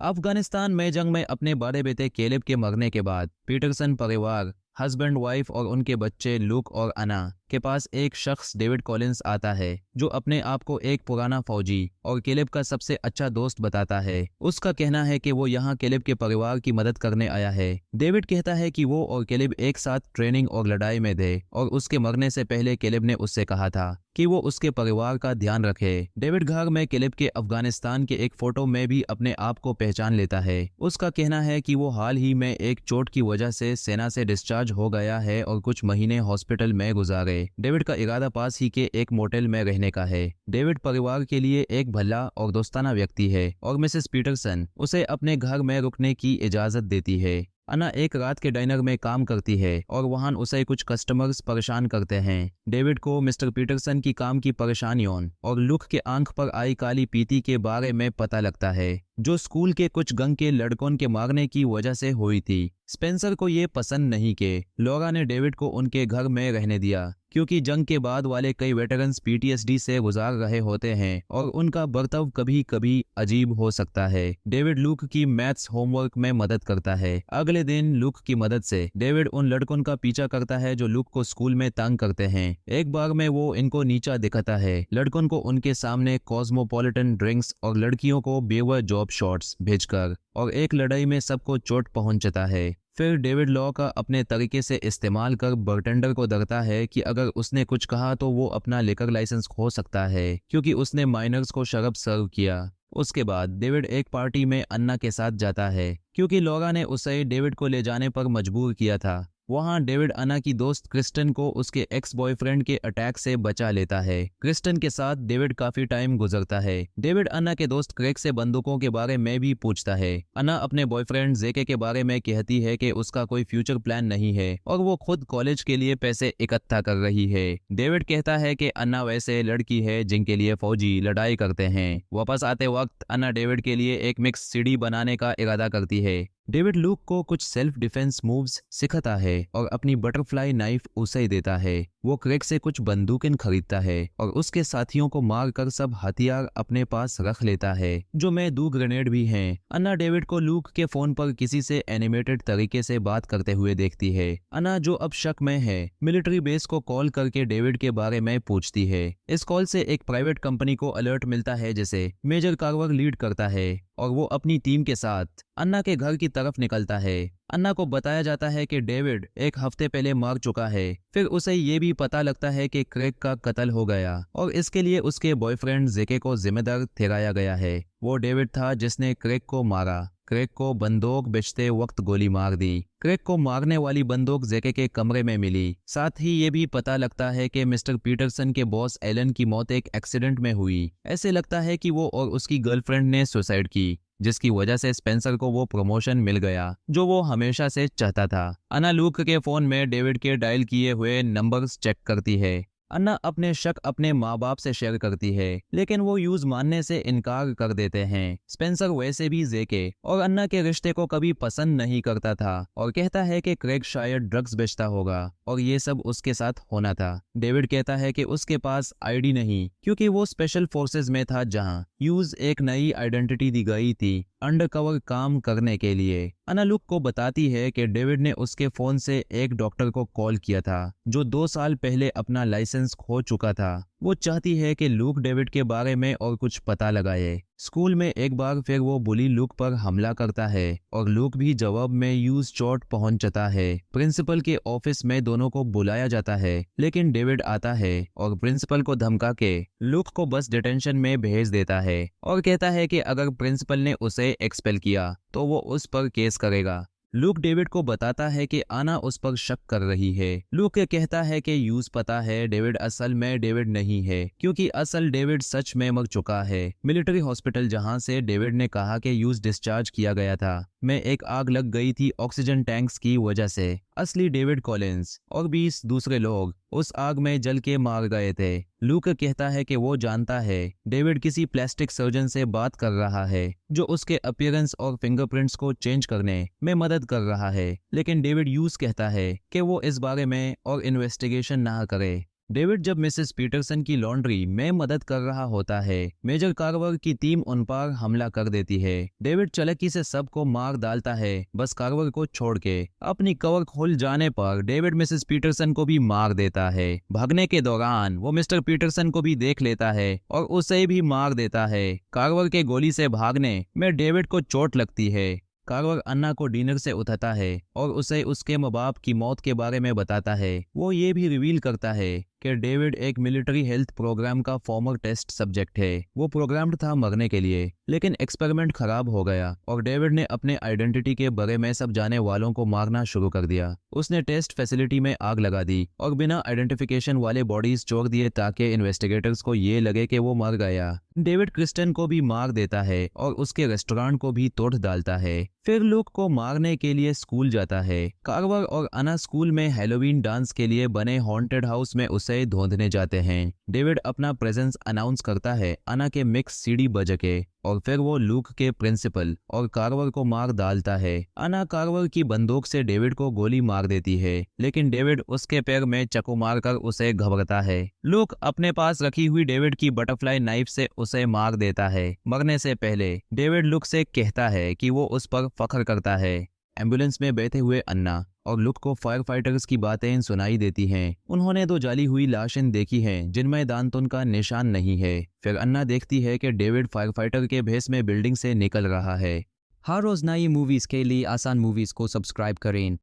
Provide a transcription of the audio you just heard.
अफगानिस्तान में जंग में अपने बड़े बेटे केलेब के मरने के बाद पीटरसन परिवार, हस्बैंड वाइफ और उनके बच्चे लुक और अना के पास एक शख्स डेविड कॉलिंस आता है जो अपने आप को एक पुराना फौजी और केलेब का सबसे अच्छा दोस्त बताता है। उसका कहना है कि वो यहाँ केलेब के परिवार की मदद करने आया है। डेविड कहता है कि वो और केलेब एक साथ ट्रेनिंग और लड़ाई में थे और उसके मरने से पहले केलेब ने उससे कहा था कि वो उसके परिवार का ध्यान रखे। डेविड घर में केलेब के अफगानिस्तान के एक फोटो में भी अपने आप को पहचान लेता है। उसका कहना है कि वो हाल ही में एक चोट की वजह से सेना से डिस्चार्ज हो गया है और कुछ महीने हॉस्पिटल में गुजारे। डेविड का इरादा पास ही के एक मोटेल में रहने का है। डेविड परिवार के लिए एक भला और दोस्ताना व्यक्ति है और मिसेस पीटरसन उसे अपने घर में रुकने की इजाजत देती है। अना एक रात के डाइनर में काम करती है और वहां उसे कुछ कस्टमर्स परेशान करते हैं। डेविड को मिस्टर पीटरसन की काम की परेशानियों और लुक के आंख पर आई काली पीती के बारे में पता लगता है जो स्कूल के कुछ गंग के लड़कों के मारने की वजह से हुई थी। स्पेंसर को ये पसंद नहीं कि लॉरा ने डेविड को उनके घर में रहने दिया क्योंकि जंग के बाद वाले कई वेटरन्स पीटीएसडी से गुजार रहे होते हैं और उनका बर्ताव कभी कभी अजीब हो सकता है। डेविड लुक की मैथ्स होमवर्क में मदद करता है। अगले दिन लुक की मदद से डेविड उन लड़कों का पीछा करता है जो लुक को स्कूल में तंग करते हैं। एक बार में वो इनको नीचा दिखाता है, लड़कों को उनके सामने कॉस्मोपॉलिटन ड्रिंक्स और लड़कियों को बेवर जॉब शॉट्स भेजकर, और एक लड़ाई में सबको चोट पहुंचता है। फिर डेविड लॉ का अपने तरीके से इस्तेमाल कर बर्टेंडर को डरता है कि अगर उसने कुछ कहा तो वो अपना लिकर लाइसेंस खो सकता है क्योंकि उसने माइनर्स को शराब सर्व किया। उसके बाद डेविड एक पार्टी में अन्ना के साथ जाता है क्योंकि लॉरा ने उसे डेविड को ले जाने पर मजबूर किया था। वहां डेविड अन्ना की दोस्त क्रिस्टन को उसके एक्स बॉयफ्रेंड के अटैक से बचा लेता है। क्रिस्टन के साथ डेविड काफी टाइम गुजरता है। डेविड अन्ना के दोस्त क्रेग से बंदूकों के बारे में भी पूछता है। अन्ना अपने बॉयफ्रेंड जेके के बारे में कहती है कि उसका कोई फ्यूचर प्लान नहीं है और वो खुद कॉलेज के लिए पैसे इकट्ठा कर रही है। डेविड कहता है कि अन्ना वैसे लड़की है जिनके लिए फौजी लड़ाई करते हैं। वापस आते वक्त अन्ना डेविड के लिए एक मिक्स सीडी बनाने का इरादा करती है। डेविड लूक को कुछ सेल्फ डिफेंस मूव्स सिखाता है और अपनी बटरफ्लाई नाइफ उसे देता है। वो क्रेग से कुछ बंदूकें खरीदता है और उसके साथियों को मारकर सब हथियार अपने पास रख लेता है जो में 2 ग्रेनेड भी हैं। अन्ना डेविड को लूक के फोन पर किसी से एनिमेटेड तरीके से बात करते हुए देखती है। अन्ना जो अब शक में है मिलिट्री बेस को कॉल करके डेविड के बारे में पूछती है। इस कॉल से एक प्राइवेट कंपनी को अलर्ट मिलता है जिसे मेजर कार्वर लीड करता है और वो अपनी टीम के साथ अन्ना के घर की तरफ निकलता है। अन्ना को बताया जाता है कि डेविड एक हफ्ते पहले मर चुका है। फिर उसे ये भी पता लगता है कि क्रेग का कत्ल हो गया और इसके लिए उसके बॉयफ्रेंड जेके को जिम्मेदार ठहराया गया है। वो डेविड था जिसने क्रेग को मारा। क्रेग को बंदूक बेचते वक्त गोली मार दी। क्रेग को मारने वाली बंदूक जेके के कमरे में मिली। साथ ही ये भी पता लगता है कि मिस्टर पीटरसन के बॉस एलन की मौत एक एक्सीडेंट में हुई। ऐसे लगता है कि वो और उसकी गर्लफ्रेंड ने सुसाइड की जिसकी वजह से स्पेंसर को वो प्रमोशन मिल गया जो वो हमेशा से चाहता था। अन्ना लूक के फोन में डेविड के डायल किए हुए नंबर्स चेक करती है। अन्ना अपने शक अपने माँ बाप से शेयर करती है लेकिन वो यूज मानने से इनकार कर देते हैं। स्पेंसर वैसे भी जेके और अन्ना के रिश्ते को कभी पसंद नहीं करता था और कहता है कि क्रेग शायद ड्रग्स बेचता होगा और ये सब उसके साथ होना था। डेविड कहता है कि उसके पास आईडी नहीं क्योंकि वो स्पेशल फोर्सेस में था जहां यूज एक नई आइडेंटिटी दी गई थी अंडरकवर काम करने के लिए। अन्ना लुक को बताती है कि डेविड ने उसके फोन से एक डॉक्टर को कॉल किया था जो 2 साल पहले अपना लाइसेंस खो चुका था। वो चाहती है कि लूक डेविड के बारे में और कुछ पता लगाए। स्कूल में एक बार फिर वो बुली लूक पर हमला करता है और लूक भी जवाब में यूज चोट पहुंचता है। प्रिंसिपल के ऑफिस में दोनों को बुलाया जाता है लेकिन डेविड आता है और प्रिंसिपल को धमका के लूक को बस डिटेंशन में भेज देता है और कहता है कि अगर प्रिंसिपल ने उसे एक्सपेल किया तो वो उस पर केस करेगा। लूक डेविड को बताता है कि आना उस पर शक कर रही है। लूक कहता है कि यूज पता है डेविड असल में डेविड नहीं है क्योंकि असल डेविड सच में मर चुका है। मिलिट्री हॉस्पिटल जहां से डेविड ने कहा कि यूज डिस्चार्ज किया गया था में एक आग लग गई थी ऑक्सीजन टैंक्स की वजह से। असली डेविड कॉलिंस और 20 दूसरे लोग उस आग में जल के मार गए थे। लूक कहता है कि वो जानता है डेविड किसी प्लास्टिक सर्जन से बात कर रहा है जो उसके अपीयरेंस और फिंगरप्रिंट्स को चेंज करने में मदद कर रहा है लेकिन डेविड यूज कहता है कि वो इस बारे में और इन्वेस्टिगेशन ना करे। डेविड जब मिसेस पीटरसन की लॉन्ड्री में मदद कर रहा होता है, मेजर कार्वर की टीम उन पर हमला कर देती है। डेविड चालाकी से सबको मार डालता है, बस कार्वर को छोड़ के। अपनी कवर खुल जाने पर डेविड मिसेस पीटरसन को भी मार देता है। भागने के दौरान वो मिस्टर पीटरसन को भी देख लेता है और उसे भी मार देता है। कार्वर के गोली से भागने में डेविड को चोट लगती है। कार्वर अन्ना को डिनर से उठाता है और उसे उसके माँ बाप की मौत के बारे में बताता है। वो ये भी रिवील करता है कि डेविड एक मिलिट्री हेल्थ प्रोग्राम का फॉर्मर टेस्ट सब्जेक्ट है। वो प्रोग्राम्ड था मरने के लिए, लेकिन एक्सपेरिमेंट खराब हो गया और डेविड ने अपने आइडेंटिटी के बारे में सब जाने वालों को मारना शुरू कर दिया। उसने टेस्ट फैसिलिटी में आग लगा दी और बिना आइडेंटिफिकेशन वाले बॉडीज छोड़ दिए ताकि इन्वेस्टिगेटर्स को ये लगे कि वो मर गया। डेविड क्रिस्टन को भी मार देता है और उसके रेस्टोरेंट को भी तोड़ डालता है। फिर लुक को मारने के लिए स्कूल जाता है। कार्वर और अना स्कूल में हैलोवीन डांस के लिए बने हॉन्टेड हाउस में उसे ढूंढने जाते हैं। डेविड अपना प्रेजेंस अनाउंस करता है अना के मिक्स सीडी बज के, और फिर वो लूक के प्रिंसिपल और कार्वर को मार डालता है। अना कार्वर की बंदूक से डेविड को गोली मार देती है, लेकिन डेविड उसके पैर में चाकू मारकर उसे घबराता है। लूक अपने पास रखी हुई डेविड की बटरफ्लाई नाइफ से उसे मार देता है। मरने से पहले डेविड लूक से कहता है कि वो उस पर फख्र करता है। एम्बुलेंस में बैठे हुए अन्ना और लुक को फायर फाइटर्स की बातें सुनाई देती हैं। उन्होंने 2 जाली हुई लाशें देखी हैं जिनमें दांतों का निशान नहीं है। फिर अन्ना देखती है कि डेविड फायर फाइटर के भेस में बिल्डिंग से निकल रहा है। हर रोज नई मूवीज के लिए आसान मूवीज को सब्सक्राइब करें